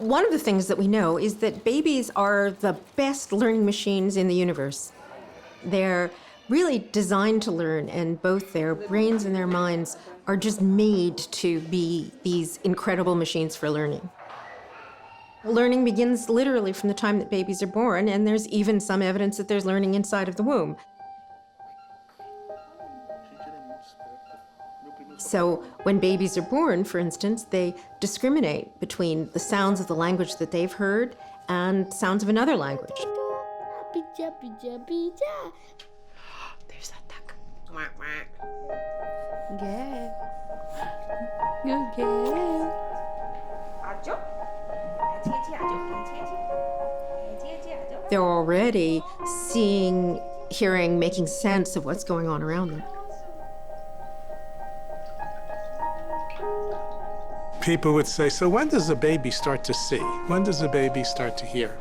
One of the things that we know is that babies are the best learning machines in the universe. They're really designed to learn, and both their brains and their minds are just made to be these incredible machines for learning. Learning begins literally from the time that babies are born, and there's even some evidence that there's learning inside of the womb. So when babies are born, for instance, they discriminate between the sounds of the language that they've heard and sounds of another language. There's that duck. Good. Good. They're already seeing, hearing, making sense of what's going on around them. People would say, so when does a baby start to see? When does a baby start to hear?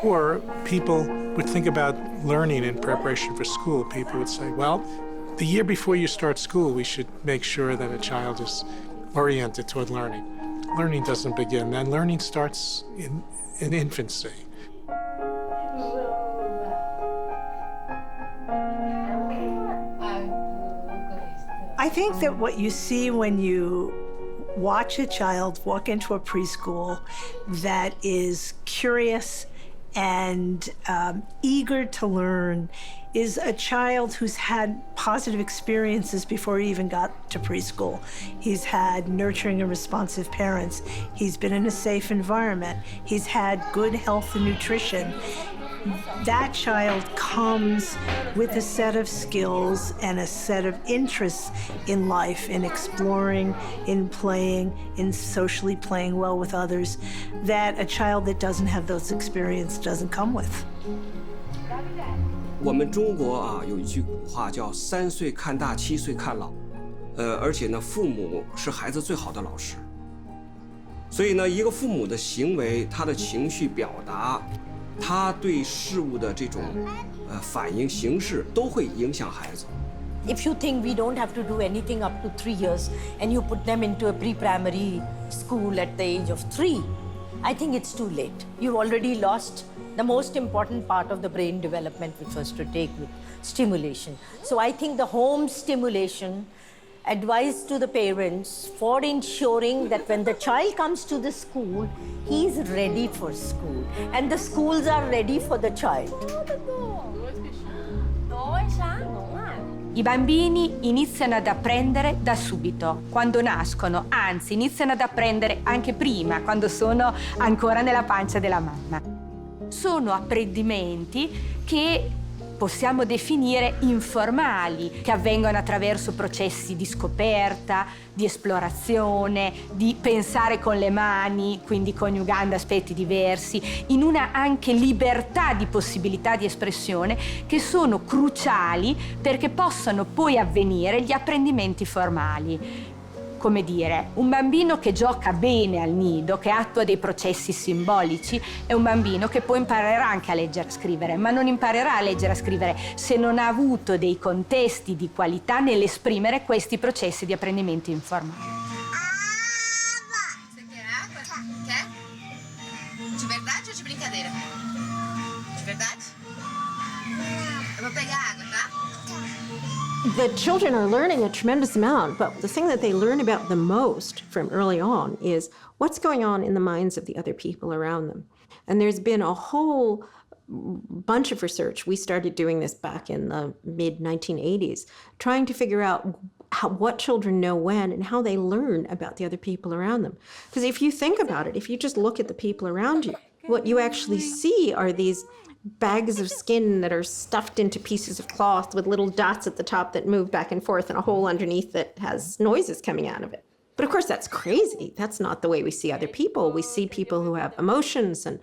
Or people would think about learning in preparation for school. People would say, well, the year before you start school, we should make sure that a child is oriented toward learning. Learning doesn't begin then. Learning starts in infancy. I think that what you see when you watch a child walk into a preschool that is curious and eager to learn is a child who's had positive experiences before he even got to preschool. He's had nurturing and responsive parents. He's been in a safe environment. He's had good health and nutrition. That child comes with a set of skills and a set of interests in life, in exploring, in playing, in socially playing well with others, that a child that doesn't have those experiences doesn't come with. 我们中国啊有一句古话叫3岁看大7岁看老，而且呢父母是孩子最好的老师，所以呢一个父母的行为，他的情绪表达，他对事物的这种反应形式都会影响孩子。 If you think we don't have to do anything up to 3 years and you put them into a pre-primary school at the age of 3, I think it's too late. You've already lost the most important part of the brain development, which was to take with stimulation. So I think the home stimulation, advice to the parents for ensuring that when the child comes to the school, he's ready for school and the schools are ready for the child. I bambini iniziano ad apprendere da subito, quando nascono, anzi iniziano ad apprendere anche prima, quando sono ancora nella pancia della mamma. Sono apprendimenti che possiamo definire informali, che avvengono attraverso processi di scoperta, di esplorazione, di pensare con le mani, quindi coniugando aspetti diversi, in una anche libertà di possibilità di espressione che sono cruciali perché possano poi avvenire gli apprendimenti formali. Come dire, un bambino che gioca bene al nido, che attua dei processi simbolici, è un bambino che poi imparerà anche a leggere e a scrivere, ma non imparerà a leggere e a scrivere se non ha avuto dei contesti di qualità nell'esprimere questi processi di apprendimento informali. Você quer água? Quer? De verdade ou de brincadeira? De verdade? Eu vou pegar água, tá? The children are learning a tremendous amount, but the thing that they learn about the most from early on is what's going on in the minds of the other people around them. And there's been a whole bunch of research. We started doing this back in the mid-1980s, trying to figure out what children know when and how they learn about the other people around them. Because if you think about it, if you just look at the people around you, what you actually see are these bags of skin that are stuffed into pieces of cloth with little dots at the top that move back and forth and a hole underneath that has noises coming out of it. But of course, that's crazy. That's not the way we see other people. We see people who have emotions and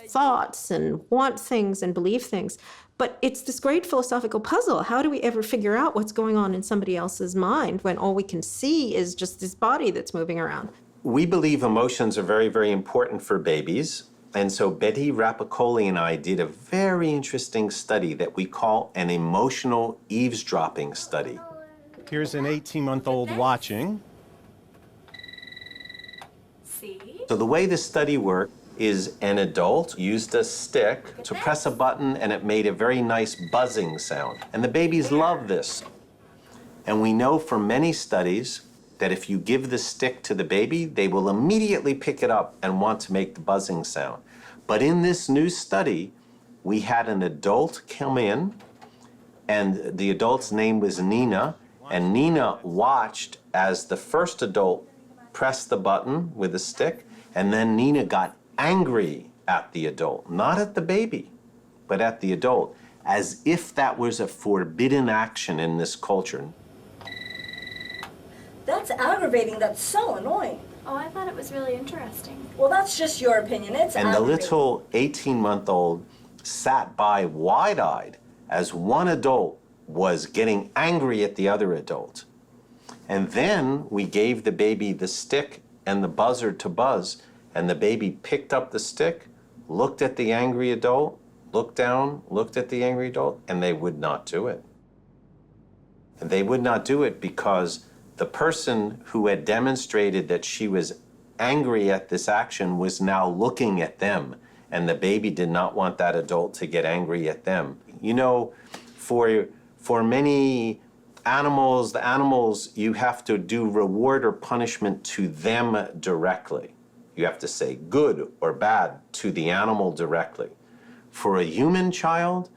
thoughts and want things and believe things. But it's this great philosophical puzzle. How do we ever figure out what's going on in somebody else's mind when all we can see is just this body that's moving around? We believe emotions are very, very important for babies. And so Betty Rapicoli and I did a very interesting study that we call an emotional eavesdropping study. Here's an 18-month-old watching. So the way the study worked is an adult used a stick to press a button and it made a very nice buzzing sound. And the babies love this. And we know from many studies that if you give the stick to the baby, they will immediately pick it up and want to make the buzzing sound. But in this new study, we had an adult come in, and the adult's name was Nina, and Nina watched as the first adult pressed the button with a stick, and then Nina got angry at the adult, not at the baby, but at the adult, as if that was a forbidden action in this culture. That's aggravating. That's so annoying. Oh, I thought it was really interesting. Well, that's just your opinion. It's And the aggravating. little 18-month-old sat by wide-eyed as one adult was getting angry at the other adult. And then we gave the baby the stick and the buzzer to buzz, and the baby picked up the stick, looked at the angry adult, looked down, looked at the angry adult, and they would not do it. And they would not do it because the person who had demonstrated that she was angry at this action was now looking at them, and the baby did not want that adult to get angry at them. You know, for many animals, the animals, you have to do reward or punishment to them directly. You have to say good or bad to the animal directly. For a human child,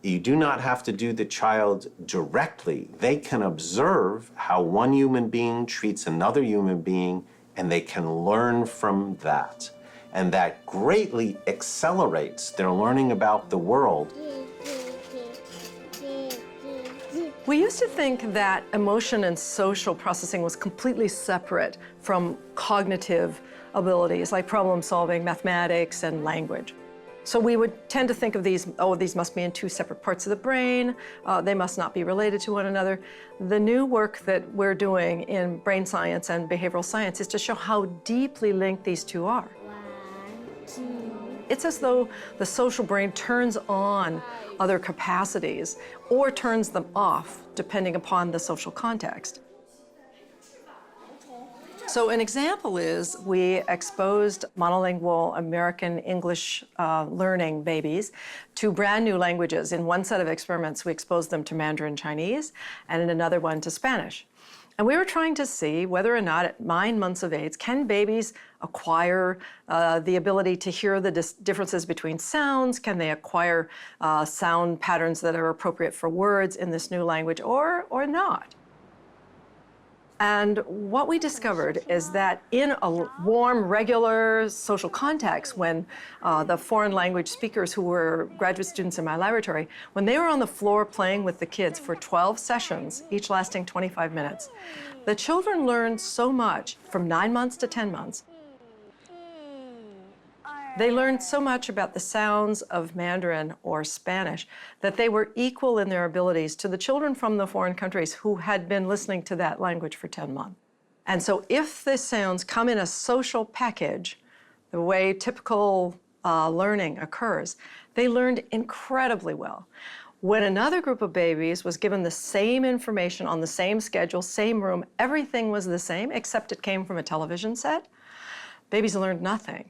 you do not have to do the child directly. They can observe how one human being treats another human being, and they can learn from that. And that greatly accelerates their learning about the world. We used to think that emotion and social processing was completely separate from cognitive abilities like problem solving, mathematics, and language. So we would tend to think of these, oh, these must be in two separate parts of the brain, they must not be related to one another. The new work that we're doing in brain science and behavioral science is to show how deeply linked these two are. It's as though the social brain turns on other capacities or turns them off, depending upon the social context. So an example is we exposed monolingual American English learning babies to brand new languages. In one set of experiments, we exposed them to Mandarin Chinese, and in another one to Spanish. And we were trying to see whether or not at 9 months of age, can babies acquire the ability to hear the differences between sounds? Can they acquire sound patterns that are appropriate for words in this new language or not? And what we discovered is that in a warm, regular social context, when the foreign language speakers who were graduate students in my laboratory, when they were on the floor playing with the kids for 12 sessions, each lasting 25 minutes, the children learned so much from 9 months to 10 months. They learned so much about the sounds of Mandarin or Spanish that they were equal in their abilities to the children from the foreign countries who had been listening to that language for 10 months. And so if the sounds come in a social package, the way typical learning occurs, they learned incredibly well. When another group of babies was given the same information on the same schedule, same room, everything was the same except it came from a television set, babies learned nothing.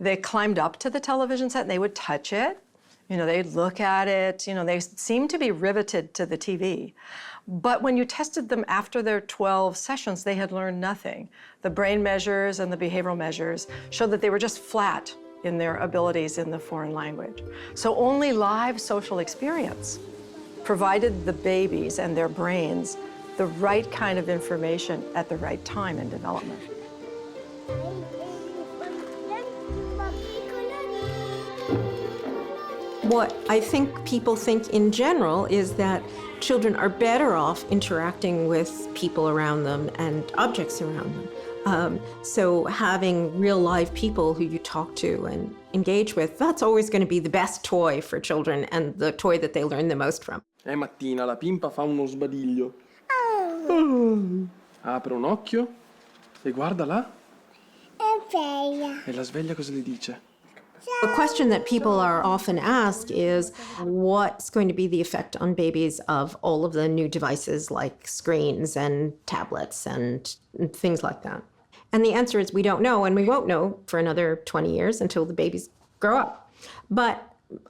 They climbed up to the television set and they would touch it. You know, they'd look at it. You know, they seemed to be riveted to the TV. But when you tested them after their 12 sessions, they had learned nothing. The brain measures and the behavioral measures showed that they were just flat in their abilities in the foreign language. So only live social experience provided the babies and their brains the right kind of information at the right time in development. What I think people think in general is that children are better off interacting with people around them and objects around them. So having real live people who you talk to and engage with, that's always going to be the best toy for children and the toy that they learn the most from. Mattina la pimpa fa uno sbadiglio. Apre un occhio e guarda là. E la sveglia cosa gli dice? The question that people are often asked is, what's going to be the effect on babies of all of the new devices like screens and tablets and things like that? And the answer is we don't know, and we won't know for another 20 years until the babies grow up. But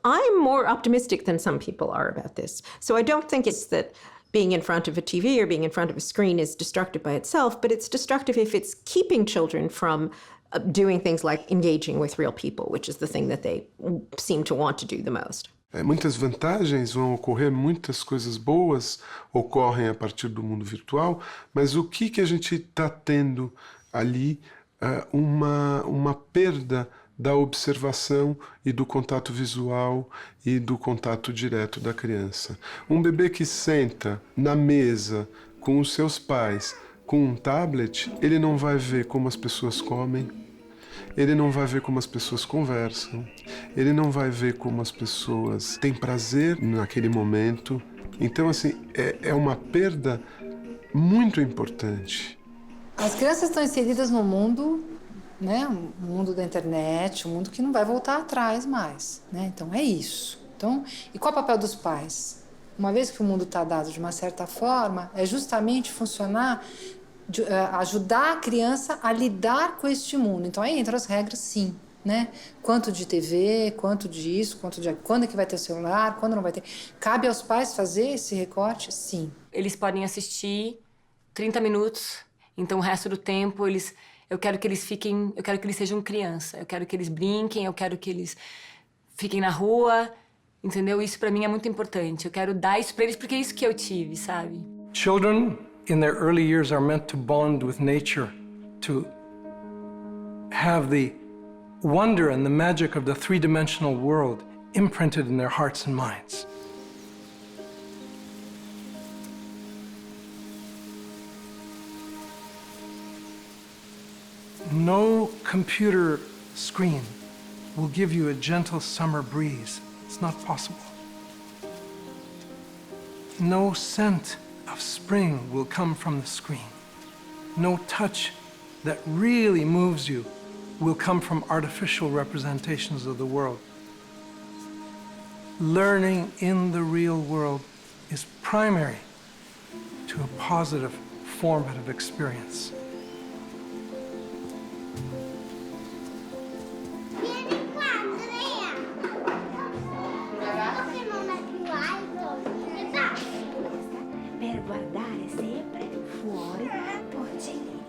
I'm more optimistic than some people are about this. So I don't think it's that being in front of a TV or being in front of a screen is destructive by itself, but it's destructive if it's keeping children from doing things like engaging with real people, which is the thing that they seem to want to do the most. Muitas vantagens vão ocorrer, muitas coisas boas ocorrem a partir do mundo virtual, mas o que a gente está tendo ali? Uma perda da observação e do contato visual e do contato direto da criança. Um bebê que senta na mesa com os seus pais com um tablet, ele não vai ver como as pessoas comem, ele não vai ver como as pessoas conversam, ele não vai ver como as pessoas têm prazer naquele momento. Então, assim, é uma perda muito importante. As crianças estão inseridas no mundo, né? O mundo da internet, um mundo que não vai voltar atrás mais, né? Então é isso. Então, e qual é o papel dos pais? Uma vez que o mundo está dado de uma certa forma, é justamente funcionar, ajudar a criança a lidar com este mundo. Então aí entram as regras, sim, né? Quanto de TV, quanto disso, quando é que vai ter celular, quando não vai ter. Cabe aos pais fazer esse recorte? Sim. Eles podem assistir 30 minutos, então o resto do tempo eu quero que eles sejam criança, eu quero que eles brinquem, eu quero que eles fiquem na rua, entendeu? Isso pra mim é muito importante. Eu quero dar isso pra eles porque é isso que eu tive, sabe? Children in their early years are meant to bond with nature, to have the wonder and the magic of the three-dimensional world imprinted in their hearts and minds. No computer screen will give you a gentle summer breeze. It's not possible. No scent of spring will come from the screen. No touch that really moves you will come from artificial representations of the world. Learning in the real world is primary to a positive formative experience. Per guardare sempre fuori dal porcellino.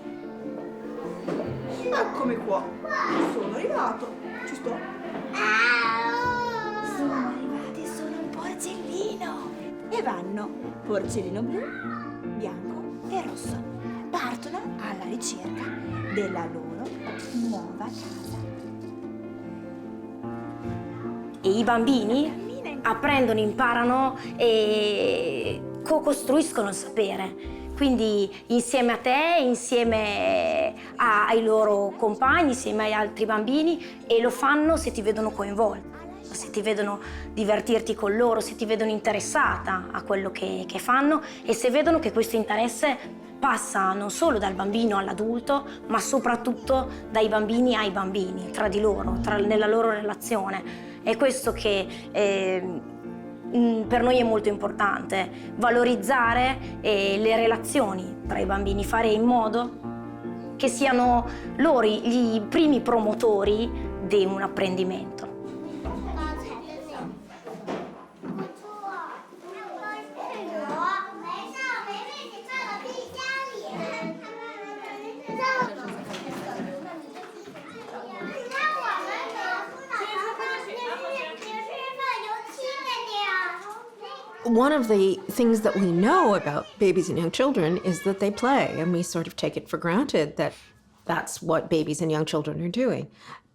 Eccomi qua. Sono arrivato. Ci sto. Sono arrivati, sono un porcellino. E vanno porcellino blu, bianco e rosso. Partono alla ricerca della loro nuova casa. E i bambini apprendono, imparano e co-costruiscono il sapere. Quindi insieme a te, insieme ai loro compagni, insieme agli altri bambini, e lo fanno se ti vedono coinvolto, se ti vedono divertirti con loro, se ti vedono interessata a quello che fanno e se vedono che questo interesse passa non solo dal bambino all'adulto, ma soprattutto dai bambini ai bambini, tra di loro, nella loro relazione. È questo che per noi è molto importante, valorizzare le relazioni tra i bambini, fare in modo che siano loro i primi promotori di un apprendimento. One of the things that we know about babies and young children is that they play, and we sort of take it for granted that that's what babies and young children are doing.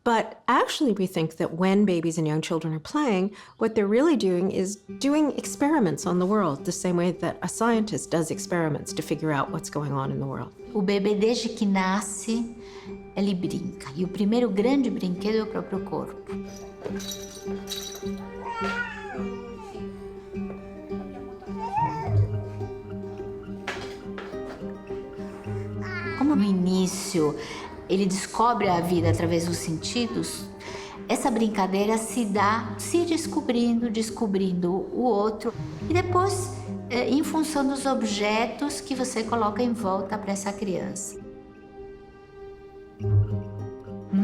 But actually, we think that when babies and young children are playing, what they're really doing is doing experiments on the world, the same way that a scientist does experiments to figure out what's going on in the world. O bebê, desde que nasce, ele brinca. E o primeiro grande brinquedo é o próprio corpo. Como no início ele descobre a vida através dos sentidos, essa brincadeira se dá se descobrindo o outro e depois em função dos objetos que você coloca em volta para essa criança.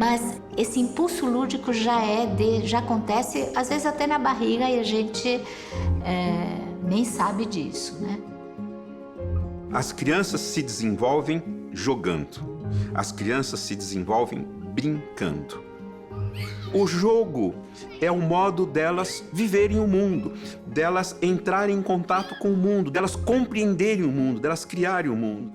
Mas esse impulso lúdico já acontece, às vezes até na barriga, e a gente nem sabe disso, né? As crianças se desenvolvem jogando. As crianças se desenvolvem brincando. O jogo é o modo delas viverem o mundo, delas entrarem em contato com o mundo, delas compreenderem o mundo, delas criarem o mundo.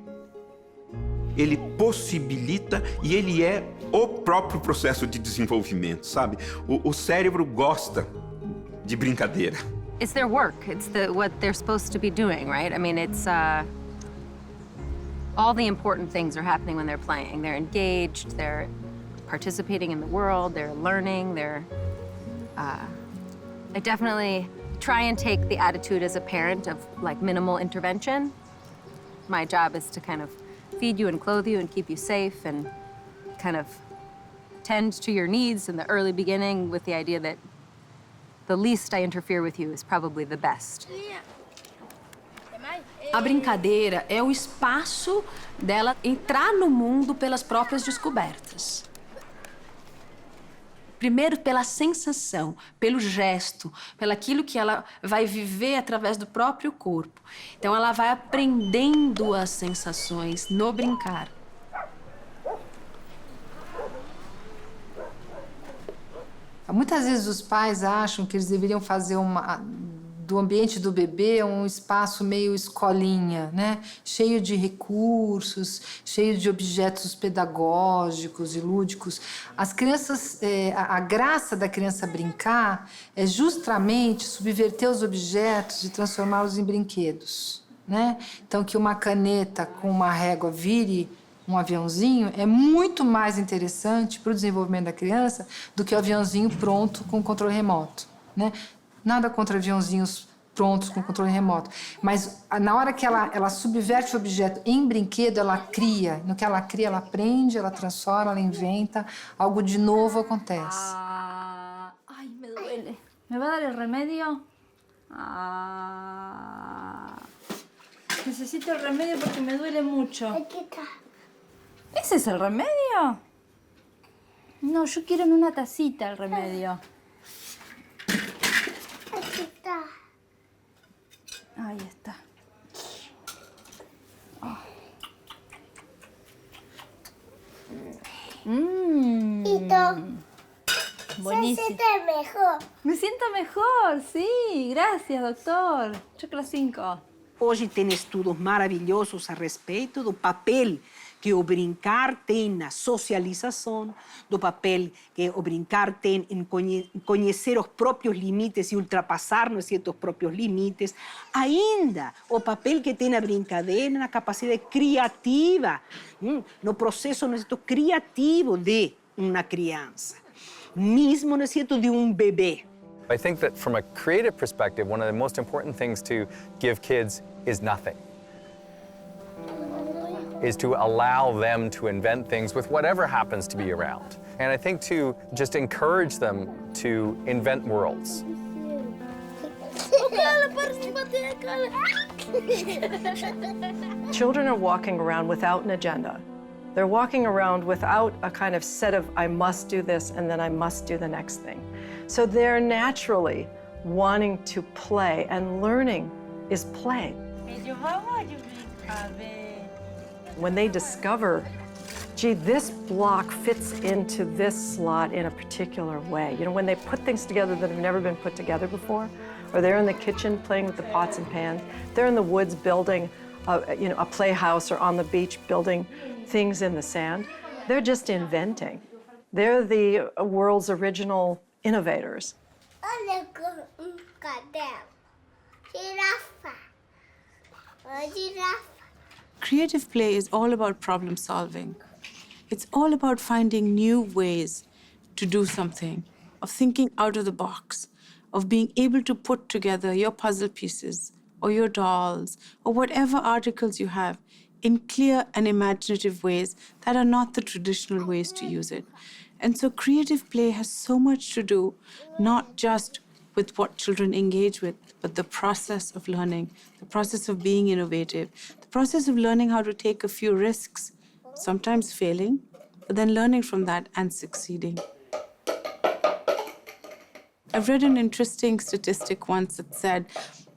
Ele possibilita e ele é o próprio processo de desenvolvimento, sabe? O cérebro gosta de brincadeira. It's their work. It's what they're supposed to be doing, right? I mean, it's all the important things are happening when they're playing. They're engaged, they're participating in the world, they're learning, I definitely try and take the attitude as a parent of like minimal intervention. My job is to kind of feed you and clothe you and keep you safe and kind of tend to your needs in the early beginning with the idea that the least I interfere with you is probably the best. A brincadeira é o espaço dela entrar no mundo pelas próprias descobertas. Primeiro pela sensação, pelo gesto, pelaquilo que ela vai viver através do próprio corpo. Então ela vai aprendendo as sensações no brincar. Muitas vezes os pais acham que eles deveriam fazer do ambiente do bebê um espaço meio escolinha, né? Cheio de recursos, cheio de objetos pedagógicos e lúdicos. As crianças, a graça da criança brincar é justamente subverter os objetos e transformá-los em brinquedos, né? Então, que uma caneta com uma régua vire um aviãozinho é muito mais interessante para o desenvolvimento da criança do que o aviãozinho pronto com controle remoto, né? Nada contra aviãozinhos prontos com controle remoto. Mas na hora que ela subverte o objeto em brinquedo, ela cria. No que ela cria, ela aprende, ela transforma, ela inventa. Algo de novo acontece. Ay, me duele. ¿Me va a dar el remedio? Necesito el remedio porque me duele mucho. Aquí está. ¿Ese es el remedio? No, yo quiero en una tacita el remedio. Aquí está. Ahí está. Oh. Buenísimo. Se siente mejor. Me siento mejor, sí. Gracias, doctor. Yo creo 5. Hoje tem estudos maravilhosos a respeito do papel que o brincar tem na socialização, do papel que o brincar tem em conhecer os próprios limites e ultrapassar, não é certo, os próprios limites. Ainda, o papel que tem a brincadeira na capacidade criativa, no processo, não é certo, criativo de uma criança, mesmo, não é certo, de um bebê. I think that from a creative perspective, one of the most important things to give kids is nothing. Is to allow them to invent things with whatever happens to be around. And I think to just encourage them to invent worlds. Children are walking around without an agenda. They're walking around without a kind of set of, I must do this and then I must do the next thing. So they're naturally wanting to play, and learning is play. When they discover, gee, this block fits into this slot in a particular way. You know, when they put things together that have never been put together before, or they're in the kitchen playing with the pots and pans, they're in the woods building a playhouse, or on the beach building things in the sand, they're just inventing. They're the world's original innovators. Creative play is all about problem solving. It's all about finding new ways to do something, of thinking out of the box, of being able to put together your puzzle pieces or your dolls or whatever articles you have in clear and imaginative ways that are not the traditional ways to use it. And so creative play has so much to do, not just with what children engage with, but the process of learning, the process of being innovative, the process of learning how to take a few risks, sometimes failing, then learning from that and succeeding. I've read an interesting statistic once that said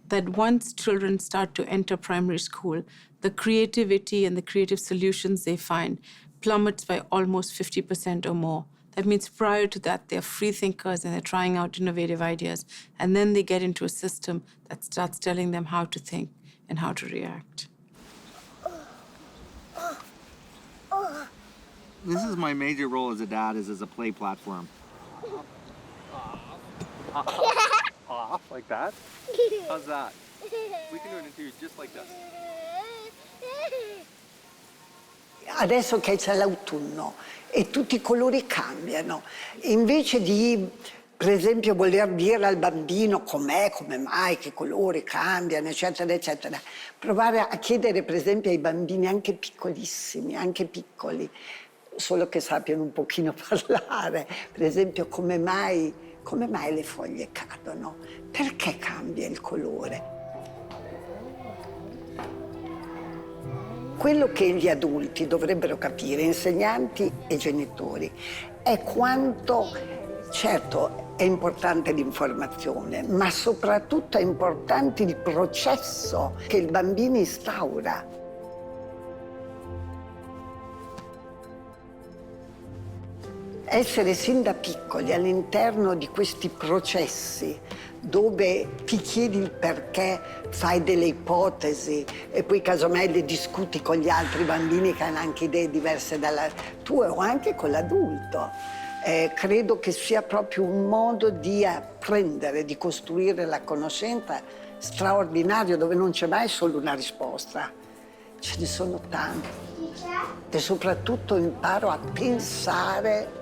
that once children start to enter primary school, the creativity and the creative solutions they find plummets by almost 50% or more. That means prior to that, they're free thinkers and they're trying out innovative ideas. And then they get into a system that starts telling them how to think and how to react. This is my major role as a dad, is as a play platform. Off like that? How's that? We can do an interview just like this. Adesso che c'è l'autunno e tutti i colori cambiano, invece di, per esempio, voler dire al bambino com'è, come mai, che colori cambiano, eccetera, eccetera, provare a chiedere, per esempio, ai bambini anche piccolissimi, anche piccoli, solo che sappiano un pochino parlare, per esempio, come mai le foglie cadono, perché cambia il colore. Quello che gli adulti dovrebbero capire, insegnanti e genitori, è quanto, certo, è importante l'informazione, ma soprattutto è importante il processo che il bambino instaura. Essere sin da piccoli all'interno di questi processi dove ti chiedi il perché, fai delle ipotesi e poi casomai le discuti con gli altri bambini che hanno anche idee diverse dalla tua o anche con l'adulto. Credo che sia proprio un modo di apprendere, di costruire la conoscenza straordinario dove non c'è mai solo una risposta, ce ne sono tante. E soprattutto imparo a pensare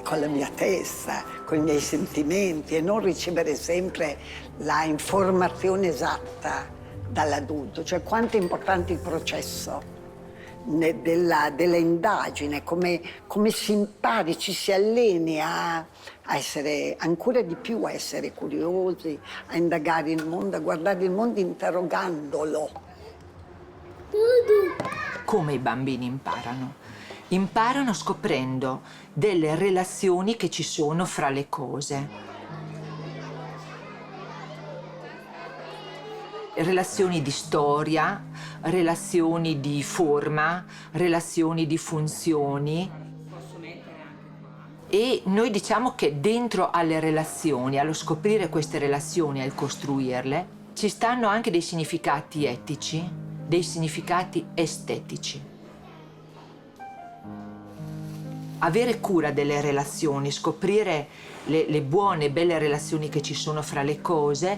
con la mia testa, con i miei sentimenti e non ricevere sempre la informazione esatta dall'adulto. Cioè quanto è importante il processo della indagine, come si impari, ci si alleni a essere ancora di più, a essere curiosi, a indagare il mondo, a guardare il mondo interrogandolo. Come i bambini imparano? Imparano scoprendo delle relazioni che ci sono fra le cose. Relazioni di storia, relazioni di forma, relazioni di funzioni. E noi diciamo che dentro alle relazioni, allo scoprire queste relazioni, al costruirle, ci stanno anche dei significati etici, dei significati estetici. Avere cura delle relazioni, scoprire le buone e belle relazioni che ci sono fra le cose,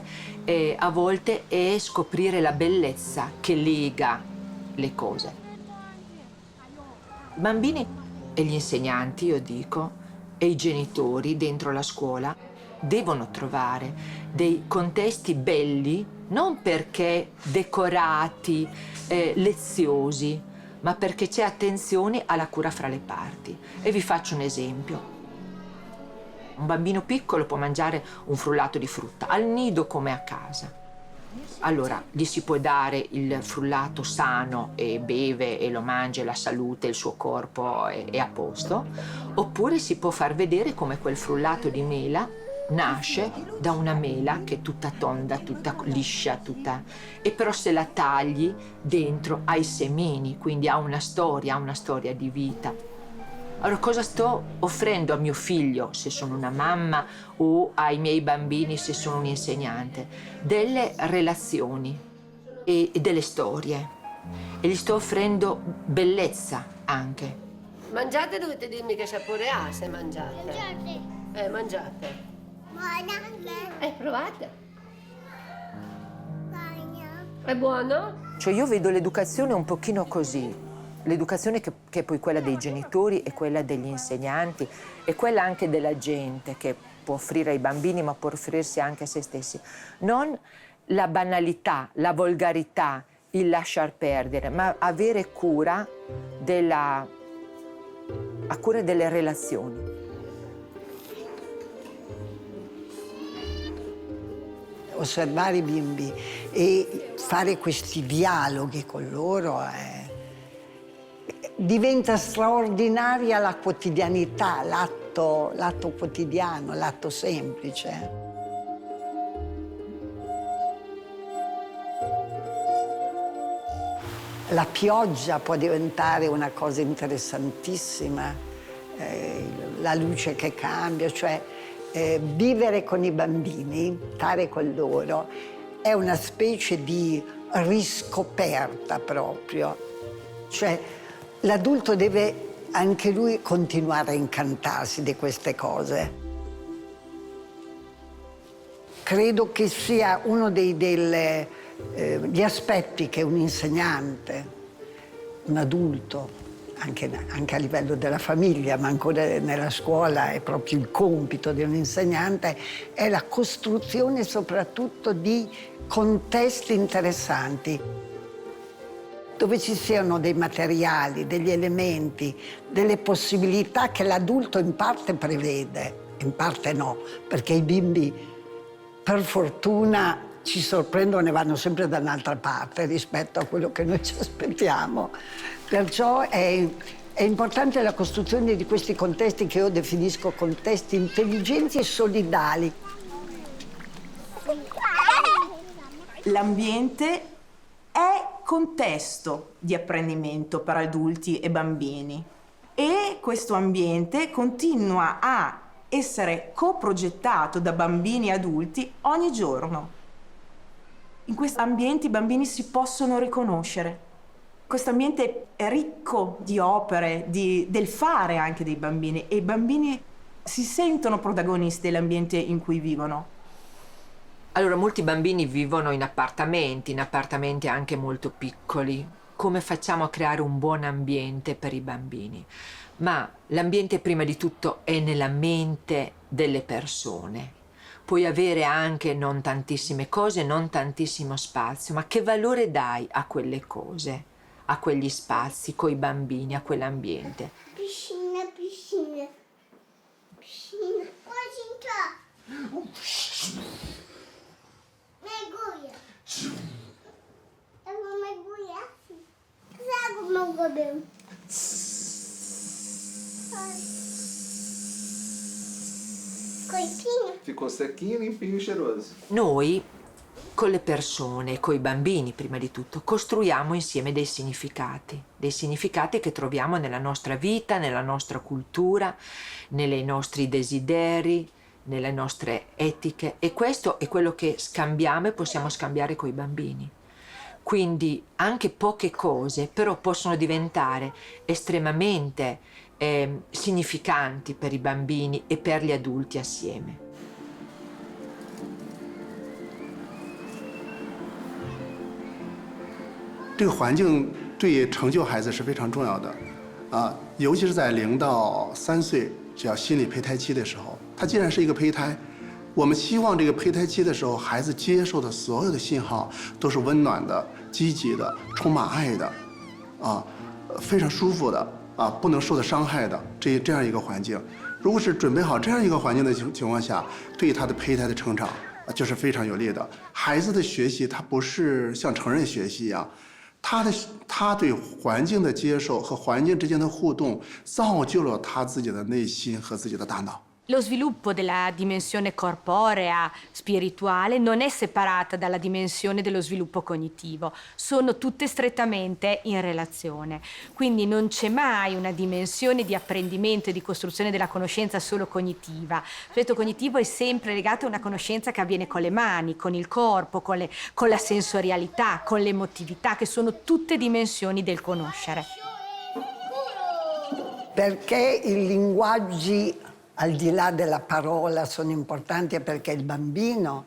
a volte è scoprire la bellezza che lega le cose. I bambini e gli insegnanti, io dico, e i genitori dentro la scuola devono trovare dei contesti belli, non perché decorati, leziosi, ma perché c'è attenzione alla cura fra le parti. E vi faccio un esempio. Un bambino piccolo può mangiare un frullato di frutta, al nido come a casa. Allora, gli si può dare il frullato sano e beve e lo mangia, la salute, il suo corpo è a posto, oppure si può far vedere come quel frullato di mela nasce da una mela che è tutta tonda, tutta liscia, e però se la tagli dentro ha i semini, quindi ha una storia di vita. Allora cosa sto offrendo a mio figlio se sono una mamma o ai miei bambini se sono un insegnante? Delle relazioni e delle storie, e gli sto offrendo bellezza anche. Mangiate, dovete dirmi che sapore ha se mangiate. Mangiate. Provate. È buono? Cioè io vedo l'educazione un pochino così, l'educazione che è poi quella dei genitori e quella degli insegnanti e quella anche della gente che può offrire ai bambini ma può offrirsi anche a se stessi. Non la banalità, la volgarità, il lasciar perdere, ma avere cura delle relazioni. Osservare i bimbi e fare questi dialoghi con loro diventa straordinaria la quotidianità, l'atto quotidiano, l'atto semplice. La pioggia può diventare una cosa interessantissima, la luce che cambia, cioè vivere con i bambini, stare con loro, è una specie di riscoperta proprio. Cioè l'adulto deve anche lui continuare a incantarsi di queste cose. Credo che sia uno gli aspetti che un insegnante, un adulto, anche a livello della famiglia, ma ancora nella scuola è proprio il compito di un insegnante, è la costruzione soprattutto di contesti interessanti, dove ci siano dei materiali, degli elementi, delle possibilità che l'adulto in parte prevede, in parte no, perché i bimbi, per fortuna, ci sorprendono e vanno sempre da un'altra parte rispetto a quello che noi ci aspettiamo. Perciò è importante la costruzione di questi contesti che io definisco contesti intelligenti e solidali. L'ambiente è contesto di apprendimento per adulti e bambini e questo ambiente continua a essere coprogettato da bambini e adulti ogni giorno. In questo ambiente i bambini si possono riconoscere. Questo ambiente è ricco di opere, del fare anche dei bambini e i bambini si sentono protagonisti dell'ambiente in cui vivono. Allora, molti bambini vivono in appartamenti anche molto piccoli. Come facciamo a creare un buon ambiente per i bambini? Ma l'ambiente prima di tutto è nella mente delle persone. Puoi avere anche non tantissime cose, non tantissimo spazio, ma che valore dai a quelle cose, a quegli spazi, coi bambini, a quell'ambiente? Piscina. Mergulha. Eu vou mergulhar assim. Trago meu cabelo. Coisinha. Ficou sequinho, limpinho e cheiroso. Noi, con le persone, coi bambini prima di tutto, costruiamo insieme dei significati che troviamo nella nostra vita, nella nostra cultura, nei nostri desideri, nelle nostre etiche, e questo è quello che scambiamo e possiamo scambiare coi bambini. Quindi anche poche cose però possono diventare estremamente significanti per i bambini e per gli adulti assieme. 这个环境对成就孩子是非常重要的，尤其是在0到3岁，只要心理胚胎期的时候，它既然是一个胚胎，我们希望这个胚胎期的时候，孩子接受的所有的信号都是温暖的、积极的、充满爱的，非常舒服的，不能受到伤害的这样一个环境。如果是准备好这样一个环境的情况下，对他的胚胎的成长就是非常有利的。孩子的学习，他不是像成人学习一样。 他对环境的接受和环境之间的互动，造就了他自己的内心和自己的大脑。 Lo sviluppo della dimensione corporea, spirituale, non è separata dalla dimensione dello sviluppo cognitivo, sono tutte strettamente in relazione. Quindi non c'è mai una dimensione di apprendimento e di costruzione della conoscenza solo cognitiva. L'aspetto cognitivo è sempre legato a una conoscenza che avviene con le mani, con il corpo, con la sensorialità, con l'emotività, che sono tutte dimensioni del conoscere. Perché i linguaggi al di là della parola sono importanti perché il bambino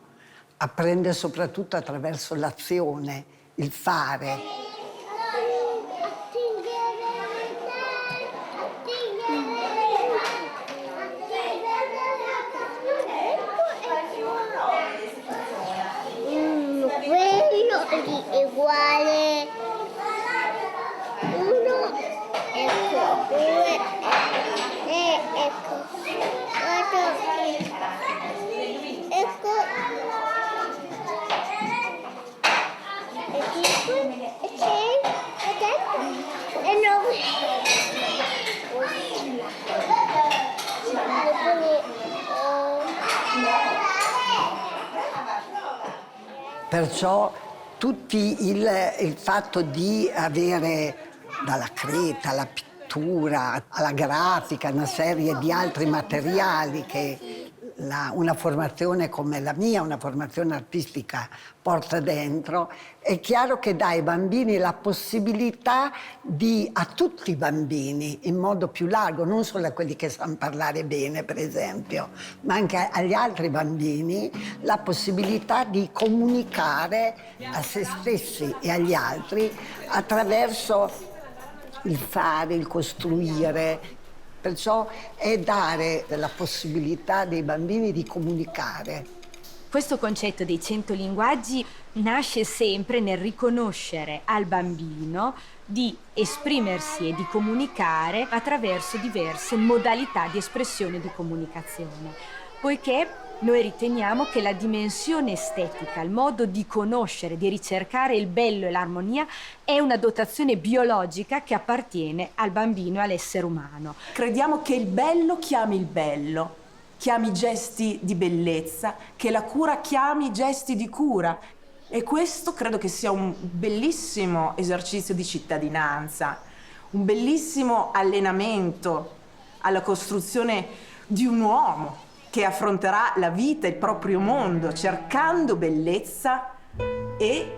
apprende soprattutto attraverso l'azione, il fare. Quello è uguale 1, ecco 2, ecco. Ecco. Perciò il fatto di avere dalla creta alla pittura, alla grafica, una serie di altri materiali che una formazione come la mia, una formazione artistica, porta dentro, è chiaro che dà ai bambini la possibilità a tutti i bambini, in modo più largo, non solo a quelli che sanno parlare bene, per esempio, ma anche agli altri bambini, la possibilità di comunicare a se stessi e agli altri attraverso il fare, il costruire. Perciò è dare la possibilità dei bambini di comunicare. Questo concetto dei 100 linguaggi nasce sempre nel riconoscere al bambino di esprimersi e di comunicare attraverso diverse modalità di espressione e di comunicazione, poiché noi riteniamo che la dimensione estetica, il modo di conoscere, di ricercare il bello e l'armonia è una dotazione biologica che appartiene al bambino e all'essere umano. Crediamo che il bello chiami il bello, chiami gesti di bellezza, che la cura chiami gesti di cura. E questo credo che sia un bellissimo esercizio di cittadinanza, un bellissimo allenamento alla costruzione di un uomo che affronterà la vita, il proprio mondo, cercando bellezza e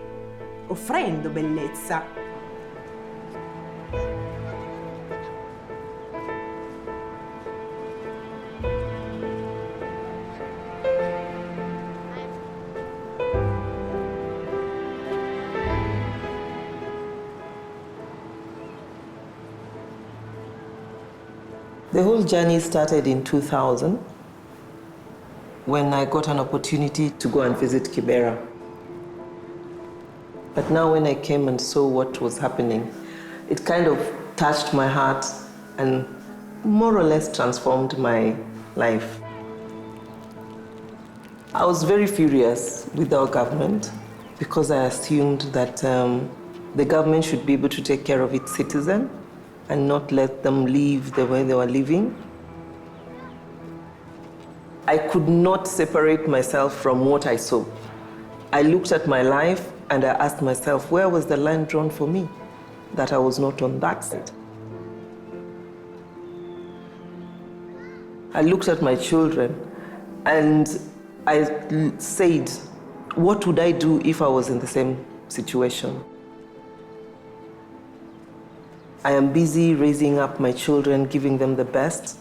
offrendo bellezza. The whole journey started in 2000 when I got an opportunity to go and visit Kibera. But now when I came and saw what was happening, it kind of touched my heart and more or less transformed my life. I was very furious with our government because I assumed that the government should be able to take care of its citizens and not let them live the way they were living. I could not separate myself from what I saw. I looked at my life and I asked myself, where was the line drawn for me that I was not on that side? I looked at my children and I said, what would I do if I was in the same situation? I am busy raising up my children, giving them the best,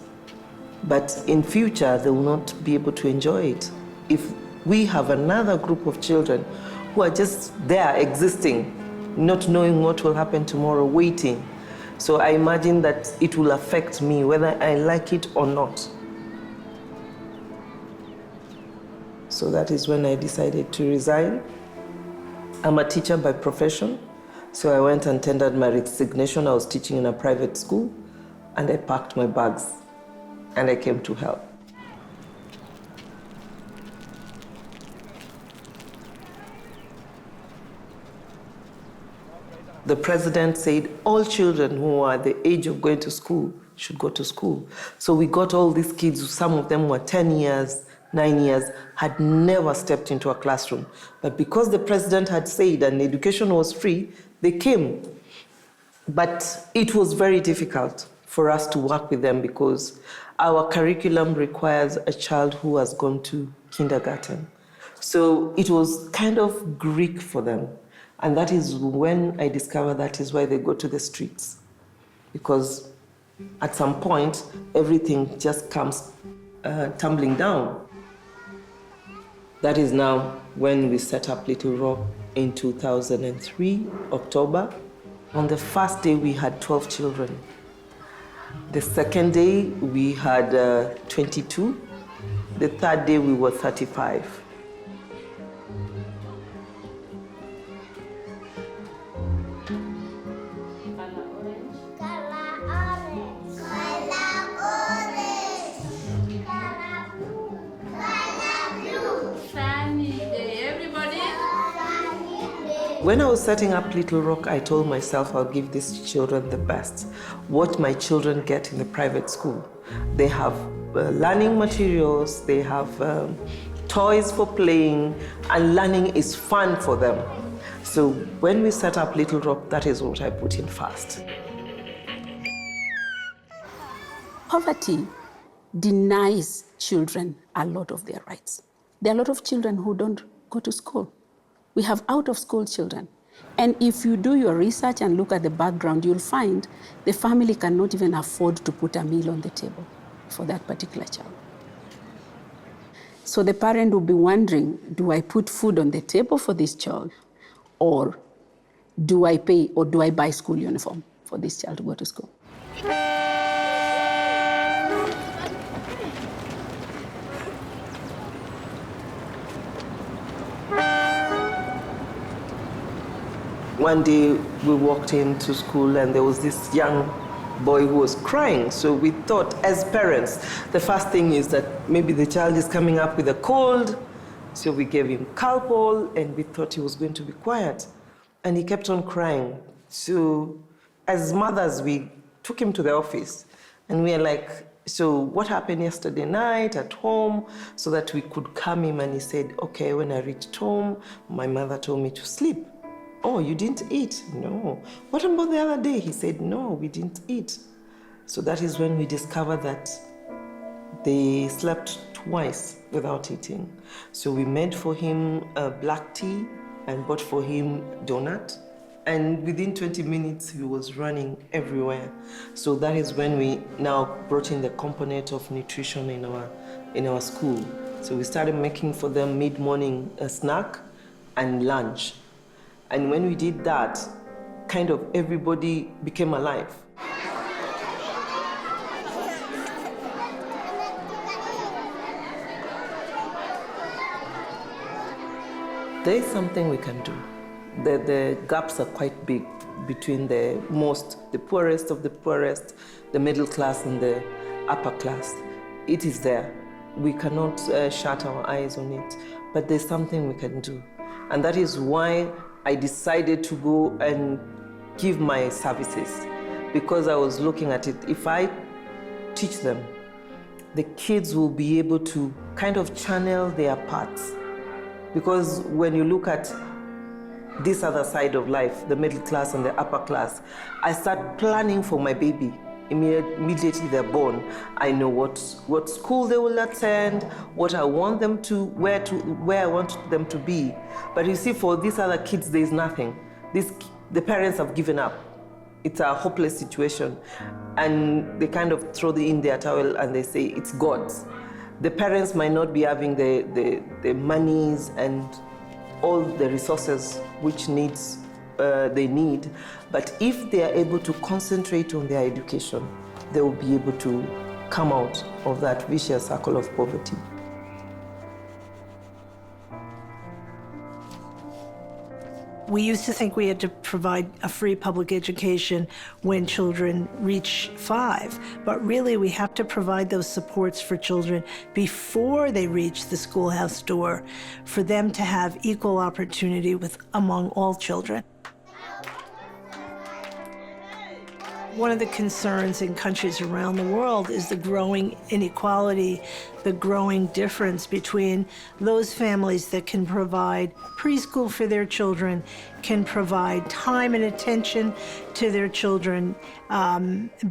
but in future they will not be able to enjoy it. If we have another group of children who are just there existing, not knowing what will happen tomorrow, waiting. So I imagine that it will affect me whether I like it or not. So that is when I decided to resign. I'm a teacher by profession. So I went and tendered my resignation. I was teaching in a private school, and I packed my bags, and I came to help. The president said all children who are the age of going to school should go to school. So we got all these kids, some of them were 10 years, 9 years, had never stepped into a classroom. But because the president had said and education was free, they came. But it was very difficult for us to work with them because our curriculum requires a child who has gone to kindergarten. So it was kind of Greek for them. And that is when I discovered that is why they go to the streets. Because at some point, everything just comes tumbling down. That is now when we set up Little Rock in 2003, October. On the first day, we had 12 children. The second day, we had 22. The third day, we were 35. When I was setting up Little Rock, I told myself I'll give these children the best. What my children get in the private school. They have learning materials, they have toys for playing, and learning is fun for them. So when we set up Little Rock, that is what I put in first. Poverty denies children a lot of their rights. There are a lot of children who don't go to school. We have out-of-school children. And if you do your research and look at the background, you'll find the family cannot even afford to put a meal on the table for that particular child. So the parent will be wondering, do I put food on the table for this child? Or do I pay, or do I buy school uniform for this child to go to school? One day we walked into school and there was this young boy who was crying. So we thought, as parents, the first thing is that maybe the child is coming up with a cold. So we gave him Calpol and we thought he was going to be quiet. And he kept on crying. So as mothers, we took him to the office and we were like, so what happened yesterday night at home, so that we could calm him. And he said, okay, when I reached home, my mother told me to sleep. Oh, you didn't eat? No. What about the other day? He said, no, we didn't eat. So that is when we discovered that they slept twice without eating. So we made for him a black tea and bought for him donut. And within 20 minutes, he was running everywhere. So that is when we now brought in the component of nutrition in our school. So we started making for them mid-morning a snack and lunch. And when we did that, kind of everybody became alive. There is something we can do. The gaps are quite big between the poorest of the poorest, the middle class and the upper class. It is there. We cannot shut our eyes on it, but there's something we can do. And that is why I decided to go and give my services, because I was looking at it. If I teach them, the kids will be able to kind of channel their paths. Because when you look at this other side of life, the middle class and the upper class, I start planning for my baby. Immediately they're born, I know what school they will attend, what I want them to, where I want them to be. But you see, for these other kids, there's nothing. The parents have given up. It's a hopeless situation. And they kind of throw in their towel and they say, it's God's. The parents might not be having the monies and all the resources which they need, but if they are able to concentrate on their education, they will be able to come out of that vicious circle of poverty. We used to think we had to provide a free public education when children reach 5, but really we have to provide those supports for children before they reach the schoolhouse door, for them to have equal opportunity among all children. One of the concerns in countries around the world is the growing inequality, the growing difference between those families that can provide preschool for their children, can provide time and attention to their children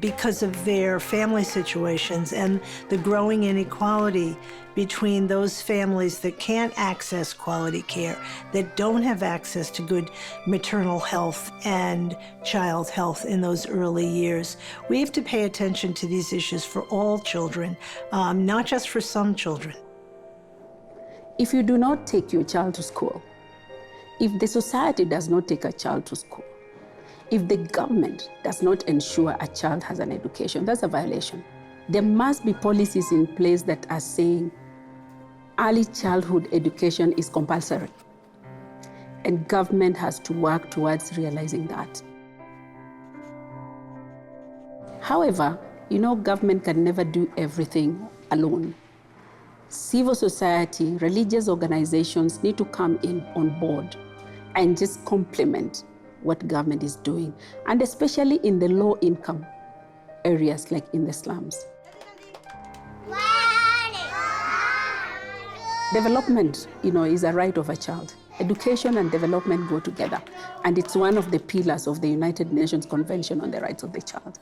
because of their family situations, and the growing inequality between those families that can't access quality care, that don't have access to good maternal health and child health in those early years. We have to pay attention to these issues for all children, not just for some children. If you do not take your child to school, if the society does not take a child to school, if the government does not ensure a child has an education, that's a violation. There must be policies in place that are saying early childhood education is compulsory. And government has to work towards realizing that. However, government can never do everything alone. Civil society, religious organizations need to come in on board and just complement what government is doing, and especially in the low-income areas like in the slums. Wow. Development, is a right of a child. Education and development go together, and it's one of the pillars of the United Nations Convention on the Rights of the Child.